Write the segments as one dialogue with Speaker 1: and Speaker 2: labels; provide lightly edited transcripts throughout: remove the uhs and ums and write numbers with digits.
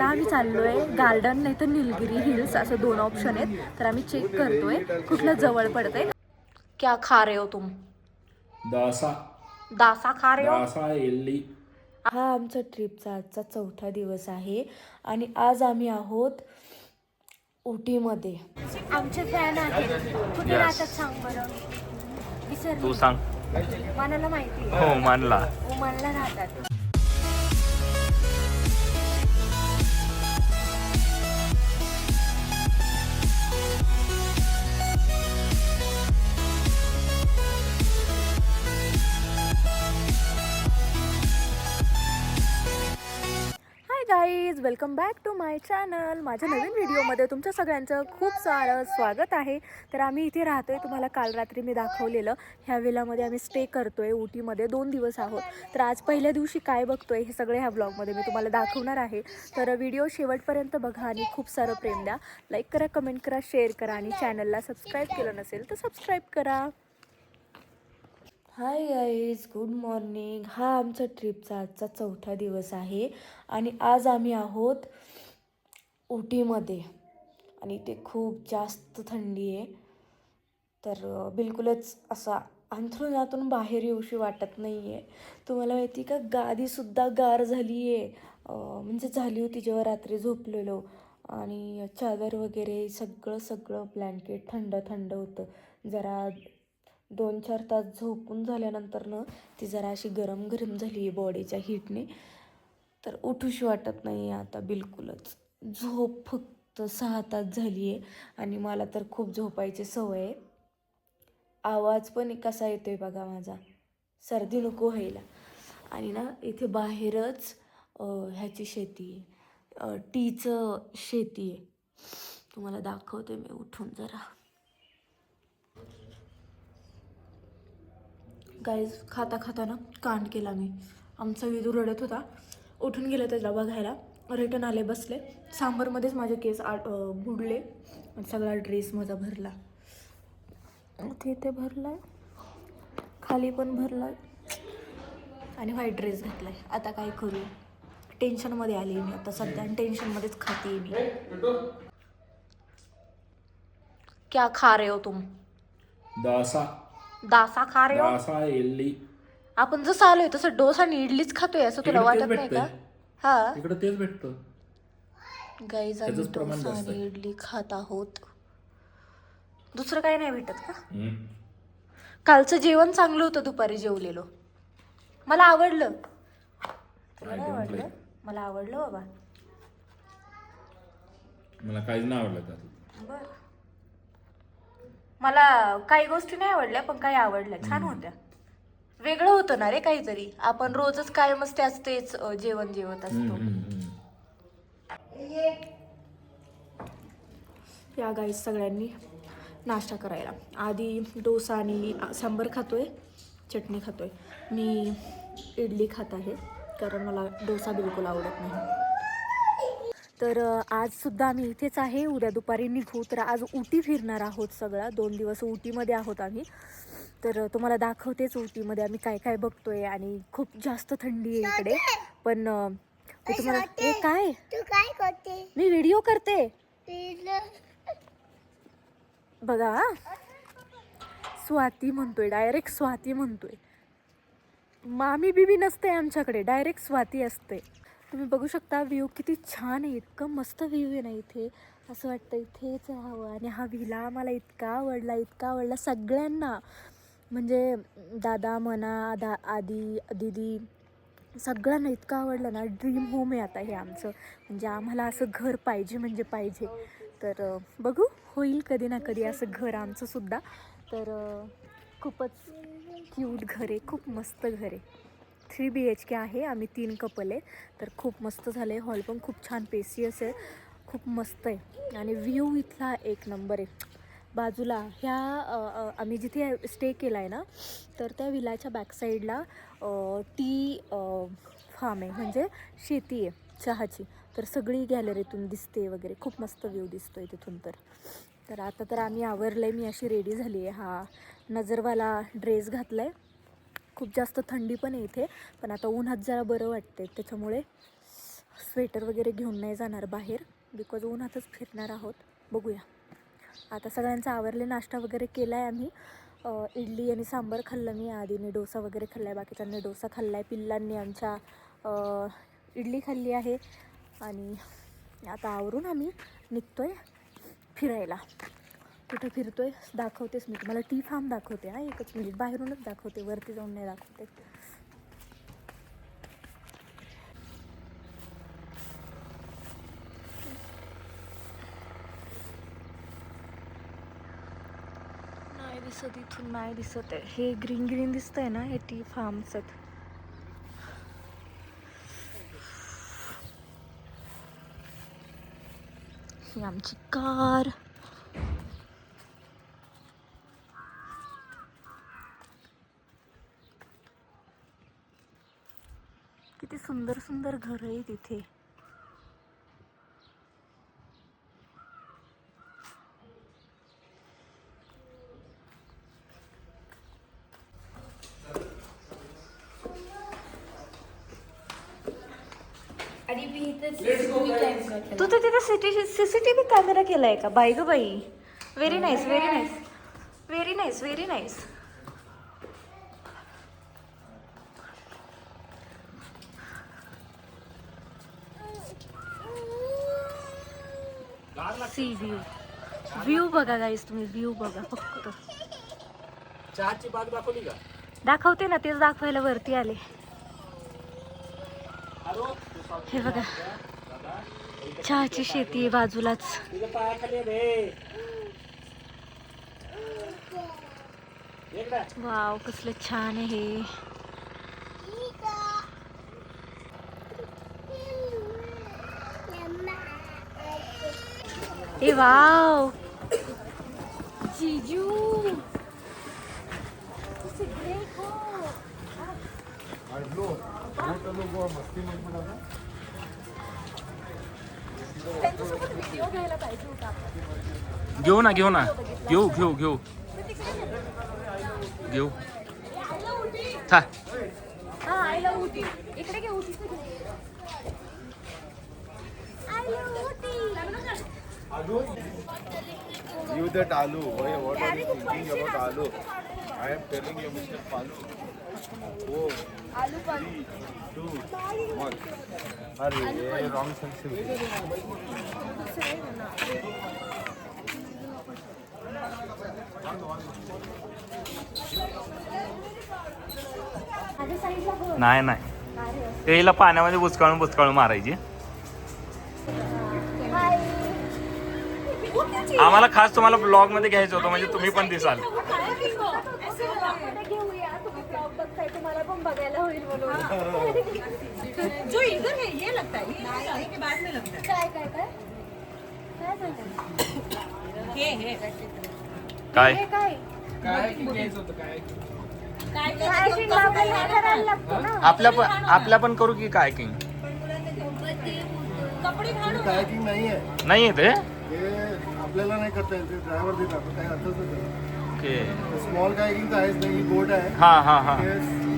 Speaker 1: आता आम्ही चाललोय गार्डन नाही तर निलगिरी हिल्स, असं 2 ऑप्शन आहेत. तर आम्ही चेक करतोय कुठलं जवळ पडतंय. क्या खा रहे हो तुम?
Speaker 2: दासा
Speaker 1: दासा खा रहे हो?
Speaker 2: दासा इडली.
Speaker 1: हा आमचा ट्रिपचा आजचा 4था दिवस आहे आणि आज आम्ही आहोत उटीमध्ये. आमचे फॅन आहेत. कुठे राहतात सांग बरं.
Speaker 3: तू
Speaker 1: विसरली.
Speaker 3: सांग.
Speaker 1: मनाला माहिती
Speaker 3: हो मानला.
Speaker 1: ओमानला राहतात. Hi guys, welcome back to my channel. माझ्या नवीन व्हिडिओमध्ये तुमच्या सगळ्यांचं खूप सारं स्वागत आहे. तर आम्ही इथे राहतोय, तुम्हाला काल रात्री मी दाखवलेलं. ह्या विलामध्ये आम्ही स्टे करतोय. उटीमध्ये 2 दिवस आहोत. तर आज पहिल्या दिवशी काय बघतोय हे सगळे ह्या ब्लॉगमध्ये मी तुम्हाला दाखवणार आहे. तर व्हिडिओ शेवटपर्यंत बघा आणि खूप सारं प्रेम द्या. लाईक करा, कमेंट करा, शेअर करा आणि चॅनलला सबस्क्राईब केलं नसेल तर सबस्क्राईब करा. Hi guys, good morning. हा आमच्या ट्रिपचा आजचा 4था दिवस आहे आणि आज आम्ही आहोत उटीमध्ये आणि ते खूप जास्त थंडी आहे. तर बिलकुलच असा अंथरुणातून बाहेर येऊशी वाटत नाही आहे. तुम्हाला माहिती का, गादीसुद्धा गार झाली आहे. म्हणजे झाली होती जेव्हा रात्री झोपलेलो. आणि चादर वगैरे सगळं ब्लँकेट थंड थंड होतं. जरा 2-4 तास झोपून झाल्यानंतर ती जरा अशी गरम झाली आहे बॉडीच्या हीटने. तर उठूशी वाटत नाही आहे आता बिलकुलच. झोप फक्त 6 तास झाली आहे आणि मला तर खूप झोपायची सवय आहे. आवाज पण कसा येतोय बघा माझा, सर्दी नको व्हायला. आणि इथे बाहेरच ह्याची शेती आहे, टीचं शेती आहे. तुम्हाला दाखवते मी उठून जरा. गाईज, खाता कांड केला मी. आमचा विदू रडत होता, उठून गेलं त्याला बघायला. रिटर्न आले, बसले. सांबरमध्येच माझे केस बुडले आणि सगळा ड्रेस माझा भरला. इथे भरलाय, खाली पण भरलाय आणि व्हाईट ड्रेस घातलाय. आता काय करू, टेन्शनमध्ये आली मी आता सध्या आणि टेन्शनमध्येच खाते मी. क्या खा रहे हो तुम?
Speaker 2: दासा
Speaker 1: दासा खा रहे हो?
Speaker 2: दासा इडली.
Speaker 1: आपण जसं आलोय तसं डोसा आणि इडलीच खातोय असं तुला
Speaker 2: इकडे तेच
Speaker 1: वाटत नाही का?
Speaker 2: भेटतंय.
Speaker 1: हा
Speaker 2: इकडे तेच भेटतं.
Speaker 1: गाईज, आम्ही
Speaker 2: त्याचंच प्रमाण
Speaker 1: डोसा
Speaker 2: जास्त
Speaker 1: आणि
Speaker 2: आहे.
Speaker 1: इडली खात आहोत. दुसरं काही नाही भेटत का? कालचं जेवण चांगलं होतं, दुपारी जेवलेलो. मला आवडलं. तुला नाही आवडलं? मला आवडलं बाबा.
Speaker 2: मला काहीच नाही आवडलं त्यात.
Speaker 1: बर, मला काही गोष्टी नाही आवडल्या पण काही आवडल्या, छान होत्या. वेगळं होतं ना रे काहीतरी. आपण रोजच कायमच तेच जेवण जेवत असतो. या गाईज, सगळ्यांनी नाश्ता करायला. आधी डोसा आणि सांबर खातोय, चटणी खातोय. मी इडली खात आहे कारण मला डोसा बिलकुल आवडत नाही. तर आजसुद्धा आम्ही इथेच आहे. उद्या दुपारी निघू. तर आज उटी फिरणार आहोत सगळा. 2 दिवस उटीमध्ये आहोत आम्ही. तर तुम्हाला दाखवतेच उटीमध्ये आम्ही काय काय बघतोय. आणि खूप जास्त थंडी आहे इकडे. पण मी तुम्हाला काय
Speaker 4: तू काय करते?
Speaker 1: मी व्हिडिओ करते बघा. स्वाती म्हणतोय, डायरेक्ट स्वाती म्हणतोय. मामी बिबी नसते आमच्याकडे, डायरेक्ट स्वाती असते. तुम्ही बघू शकता व्ह्यू किती छान आहे. इतकं मस्त व्ह्यू आहे ना इथे. असं वाटतं इथेच राहावं. आणि हा व्हिला मला इतका आवडला सगळ्यांना. म्हणजे दादा म्हणा, आदी दीदी, सगळ्यांना इतकं आवडलं ना. ड्रीम होम आहे आता हे आमचं. म्हणजे आम्हाला असं घर पाहिजे म्हणजे पाहिजे. तर बघू, होईल कधी ना कधी असं घर आमचंसुद्धा. तर खूपच क्यूट घर आहे, खूप मस्त घर आहे. 3 BHK आहे. आम्ही 3 कपल आहे. तर खूप मस्त झालं आहे. हॉल पण खूप छान पेसियस आहे, खूप मस्त आहे. आणि व्ह्यू इथला 1 नंबर आहे. बाजूला ह्या आम्ही जिथे स्टे केला आहे ना, तर त्या विलाच्या बॅकसाईडला टी फार्म आहे, म्हणजे शेती आहे चहाची. तर सगळी गॅलरीतून दिसते वगैरे, खूप मस्त व्ह्यू दिसतो आहे तिथून. तर आता तर आम्ही आवरलं आहे. मी अशी रेडी झाली आहे. हा नजरवाला ड्रेस घातला आहे. खूप जास्त थंडी पण आहे इथे, पण आता उन्हात जरा बरं वाटते त्याच्यामुळे स्वेटर वगैरे घेऊन नाही जाणार बाहेर, बिकॉज उन्हातच फिरणार आहोत. बघूया. आता सगळ्यांचं आवरले, नाश्ता वगैरे केला आहे आम्ही. इडली आणि सांबार खाल्लं मी, आधीने डोसा वगैरे खाल्ला आहे, बाकीच्यांनी डोसा खाल्ला आहे, पिल्लांनी आमच्या इडली खाल्ली आहे. आणि आता आवरून आम्ही निघतो आहे फिरायला. कुठं फिरतो आहे दाखवतेच मी तुम्हाला. टी फार्म दाखवते. हा, एकच मिनिट, बाहेरूनच दाखवते, वरती जाऊन नाही दाखवते. नाही दिसत, इथून नाही दिसत आहे. हे ग्रीन ग्रीन दिसतंय ना, हे टी फार्मच. ही आमची कार. किती सुंदर सुंदर घर आहे तिथे. तू तर तिथे सीसीटीव्ही कॅमेरा केलाय का? बाई ग बाई, very nice, very nice, very nice, very nice. Sea view बघा गाईस, तुम्ही व्ह्यू बघा फक्त.
Speaker 2: चहाची बाग दाखवली का?
Speaker 1: दाखवते ना, तेच दाखवायला वरती आले. हे बघा, चहाची शेती आहे बाजूलाच. वाव, कसलं छान आहे हे. ए वाव, जीजू त्यांच्यासोबत व्हिडिओ घ्यायला पाहिजे होता आपण.
Speaker 2: घेऊ ना, घेऊ ना, घेऊ घेऊ घेऊ घेऊ. था
Speaker 1: हा, आय लव्ह उटी. इकडे घे उटीचं घे. I love Ooty.
Speaker 3: You that aloo. Why? What are you thinking about aloo? I am telling you, Mr. Palu. 4, 3, 2, 1. अरे ये wrong section.
Speaker 2: नाही नाही, तेला पाण्यामध्ये बुचकाळून बुचकाळून मारायची. आम्हाला खास तुम्हाला ब्लॉग मध्ये घ्यायचं होतं, म्हणजे तुम्ही पण दिसाल.
Speaker 1: तुम्हाला पण बघायला होईल म्हणून.
Speaker 4: जो इधर है ये लगता है, ये शादी के बाद में लगता है.
Speaker 1: काय काय काय काय सांगता?
Speaker 4: हे
Speaker 2: काय
Speaker 1: हे काय
Speaker 4: काय
Speaker 1: कायकिंग आपल्याला करायला लागतो ना.
Speaker 2: आपल्या पण करू की काय किंग?
Speaker 4: कपडे घालू.
Speaker 3: कायाकिंग नाही आहे.
Speaker 2: नाही येते.
Speaker 3: हे आपल्याला नाही करता येते, ड्रायव्हर देतात. काही अर्थच नाही.
Speaker 2: ओके.
Speaker 3: स्मॉल कायाकिंग तर आहेच नाही. ही बोट आहे.
Speaker 2: हा हा हा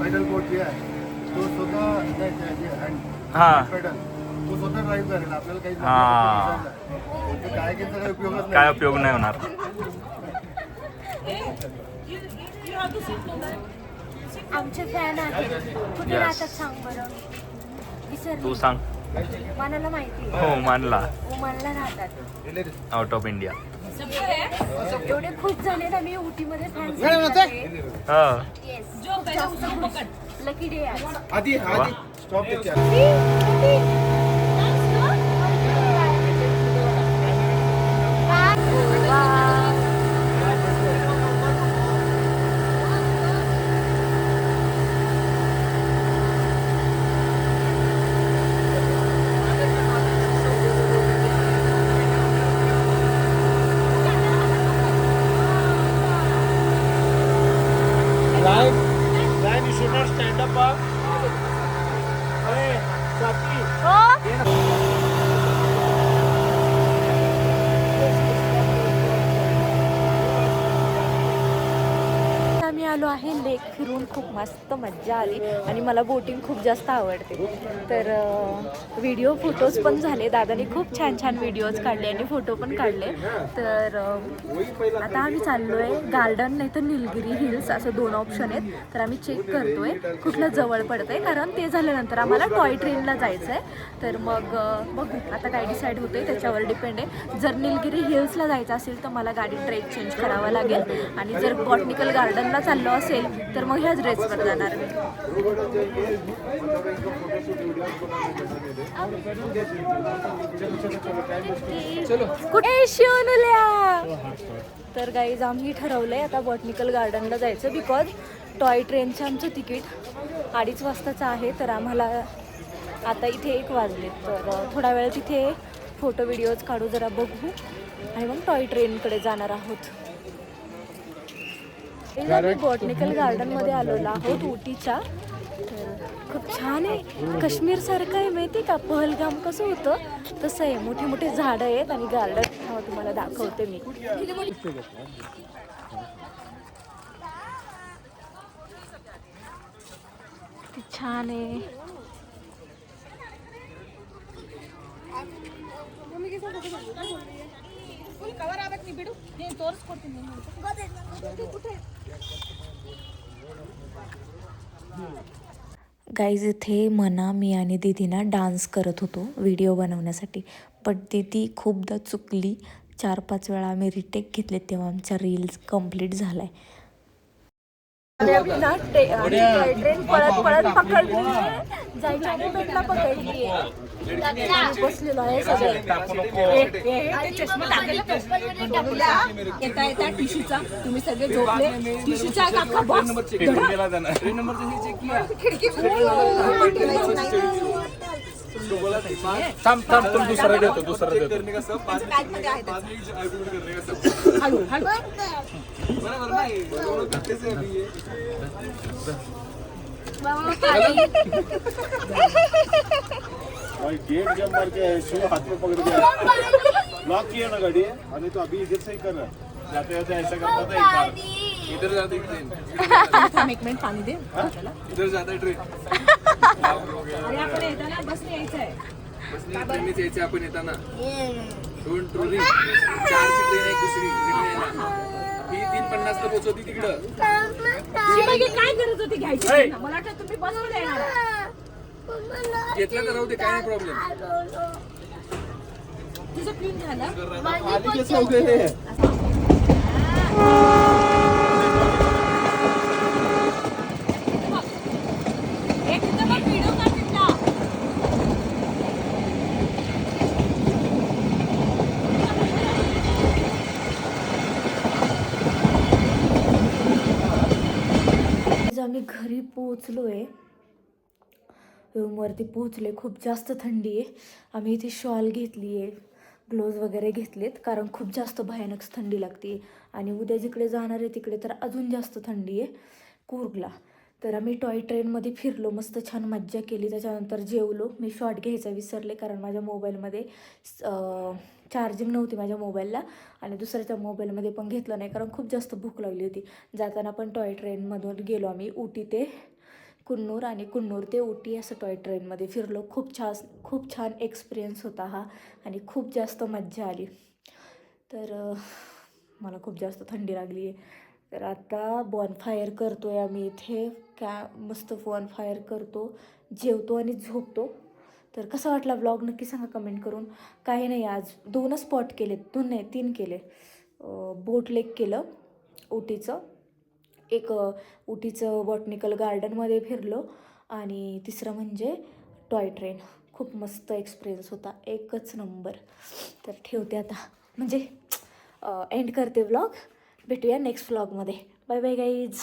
Speaker 3: पेडल बोट जे आहे तो स्वतः
Speaker 2: हा
Speaker 3: पेडल तो स्वतः ड्राईव्ह करेल. आपल्याला काही
Speaker 2: हा.
Speaker 3: कायाकिंगचा काही उपयोगच नाही.
Speaker 2: काय उपयोग नाही होणार.
Speaker 1: आमचे फॅन आहेत. कुठे
Speaker 2: Yes.
Speaker 1: राहतात सांग बरं. विसरली.
Speaker 2: तू सांग.
Speaker 1: मनाला माहिती
Speaker 2: हो, मानला.
Speaker 1: ओमानला राहतात.
Speaker 2: Out of India.
Speaker 1: एवढे खुश झाले ना मी उटीमध्ये फॅन.
Speaker 2: हा.
Speaker 4: जो पहले उसको पकड़.
Speaker 1: लकी डे आज.
Speaker 3: आधी
Speaker 2: वा.
Speaker 3: स्टॉप देते. Ryan, you should not stand up. Hey, Swati.
Speaker 1: Oh! लेक फिरून खूप मस्त मज्जा आली आणि मला बोटिंग खूप जास्त आवडते. तर व्हिडिओ फोटोज पण झाले, दादाने खूप छान छान व्हिडिओज काढले आणि फोटो पण काढले. तर आता आम्ही चाललो आहे गार्डन नाही तर निलगिरी हिल्स, असं 2 ऑप्शन आहेत. तर आम्ही चेक करतो आहे कुठलं जवळ पडतं आहे, कारण ते झाल्यानंतर आम्हाला टॉय ट्रेनला जायचं आहे. तर मग बघू आता काय डिसाईड होतं आहे, त्याच्यावर डिपेंड आहे. जर निलगिरी हिल्सला जायचं असेल तर मला गाडी ट्रेक चेंज करावा लागेल, आणि जर बॉटनिकल गार्डनला चाललो असेल तर मग ह्याच ड्रेसवर जाणार मी. कुठे शिवनुल्या. तर गाईज आम्ही ठरवलंय आता बॉटनिकल गार्डनला जायचं, बिकॉज टॉय ट्रेनचं आमचं तिकीट 2:30 वाजताचं आहे. तर आम्हाला आता इथे 1 वाजले, तर थोडा वेळ तिथे फोटो व्हिडिओज काढू, जरा बघू आणि मग टॉय ट्रेनकडे जाणार आहोत. आम्ही बॉटनिकल गार्डनमध्ये आलेलो आहोत उटीच्या. तर खूप छान आहे, काश्मीर सारखं आहे माहिती का, पहलगाम कसं होतं तसं आहे. मोठे मोठे झाडं आहेत आणि गार्डन तुम्हाला दाखवते मी. किती छान आहे. गाईज इथे मना, मी आणि दीदीना डान्स करत होतो व्हिडिओ बनवण्यासाठी, बट दीदी खूपदा चुकली. 4-5 वेळा आम्ही रिटेक घेतले, तेव्हा आमचा रील्स कंप्लीट झालाय. ट्रेन पळत पळत पकडली, जायच्या मुमेंटला पकडली. बसलेलो आहे सगळे.
Speaker 4: येता येता टिश्यूचा तुम्ही सगळे झोपले, टिश्यूचा अख्खा बॉक्स
Speaker 3: थांब तुम दुसरा देतो
Speaker 4: हळू हळू.
Speaker 3: गेट जब मार के शू हाथ में पकड़ के लॉक किया ना गाड़ी, अरे तो अभी इधर से ही कर, जाते जाते ऐसा करता था एक बार, इधर जाती ट्रेन,
Speaker 4: थांब 1 मिनिट पाणी दे.
Speaker 3: इधर जाता ट्रेन.
Speaker 4: अरे आपण येताना बसने यायचं आहे.
Speaker 3: ट्रेननीच यायचे आपण येताना. दोन ट्रोली, 4ची ट्रेन आहे, दुसरी ही 3:50 ला पोहोचवती तिकडं.
Speaker 4: काय गरज होती घ्यायची? मला वाटतं तुम्ही बसमध्ये येणार.
Speaker 3: घेतला तर राहू दे, काय नाही प्रॉब्लेम.
Speaker 4: तुझं क्लीन झालं?
Speaker 3: आली के चल गए.
Speaker 1: आम्ही घरी पोहोचलोय, रूमवरती पोहोचले. खूप जास्त थंडी आहे. आम्ही इथे शॉल घेतली आहे, ग्लोव्ज वगैरे घेतलेत, कारण खूप जास्त भयानक थंडी लागते. आणि उद्या जिकडे जाणार आहे तिकडे तर अजून जास्त थंडी आहे, कूर्गला. तर आम्ही टॉय ट्रेनमध्ये फिरलो, मस्त छान मज्जा केली. त्याच्यानंतर जेवलो. मी शॉर्ट घ्यायचा विसरले, कारण माझ्या मोबाईलमध्ये चार्जिंग नव्हती माझ्या मोबाईलला, आणि दुसऱ्याच्या मोबाईलमध्ये पण घेतलं नाही, कारण खूप जास्त भूक लागली होती. जाताना पण टॉय ट्रेनमधून गेलो आम्ही उटी ते कुन्नूर आणि कुन्नूर ते उटी, असं टॉय ट्रेनमध्ये फिरलो. खूप छान एक्सपिरियन्स होता हा, आणि खूप जास्त मज्जा आली. तर मला खूप जास्त थंडी लागली आहे. तर आता बॉनफायर करतो आहे आम्ही इथे, मस्त बॉनफायर करतो, जेवतो आणि झोपतो. तर कसा वाटला व्लॉग नक्की सांगा कमेंट करून. काही नाही, आज 2 स्पॉट केले, 2 नाही 3 केले. बोट लेक केलं उटीचं, एक उटीचं बॉटनिकल गार्डनमध्ये फिरलो, आणि तिसरं म्हणजे टॉय ट्रेन. खूप मस्त एक्सपिरियन्स होता, एकच नंबर. तर ठेवते आता, म्हणजे एंड करते व्लॉग. भेटूया नेक्स्ट व्लॉगमध्ये. Bye bye guys.